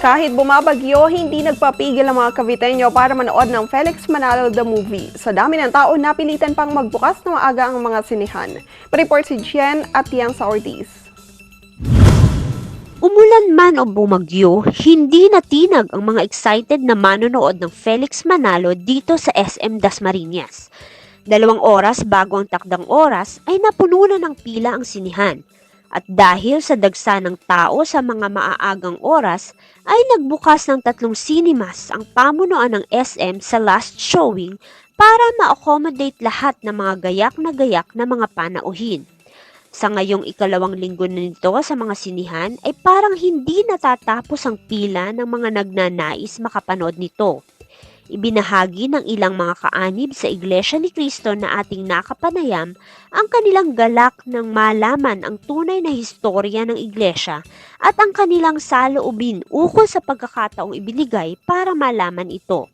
Kahit bumabagyo, hindi nagpapigil ang mga Caviteño para manood ng Felix Manalo the Movie. Sa dami ng tao, napilitan pang magbukas na maaga ang mga sinihan. Report si Jen at Tiang sa Ortiz. Umulan man o bumagyo, hindi natinag ang mga excited na manonood ng Felix Manalo dito sa SM Dasmariñas. 2 oras bago ang takdang oras ay napuno na ng pila ang sinihan. At dahil sa dagsa ng tao sa mga maaagang oras, ay nagbukas ng 3 cinemas ang pamunuan ng SM sa last showing para ma-accommodate lahat ng mga gayak na mga panauhin. Sa ngayong 2nd linggo na nito sa mga sinihan ay parang hindi natatapos ang pila ng mga nagnanais makapanood nito. Ibinahagi ng ilang mga kaanib sa Iglesia ni Cristo na ating nakapanayam ang kanilang galak ng malaman ang tunay na historya ng Iglesia at ang kanilang saloobin ukol sa pagkakataong ibinigay para malaman ito.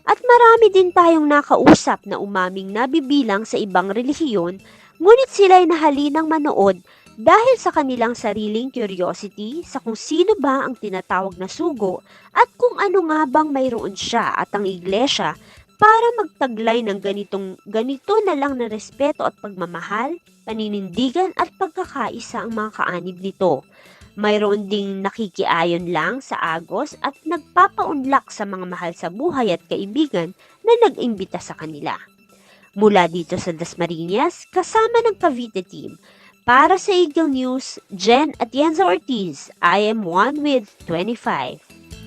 At marami din tayong nakausap na umaming nabibilang sa ibang relihiyon, ngunit sila'y nahalinang manood dahil sa kanilang sariling curiosity sa kung sino ba ang tinatawag na sugo at kung ano nga bang mayroon siya at ang iglesia para magtaglay ng ganito na lang na respeto at pagmamahal, paninindigan at pagkakaisa ang mga kaanib nito. Mayroon ding nakikiayon lang sa agos at nagpapaunlak sa mga mahal sa buhay at kaibigan na nag-imbita sa kanila. Mula dito sa Dasmariñas, kasama ng Cavite team, para sa Eagle News, Jen at Yenza Ortiz, I am one with 25.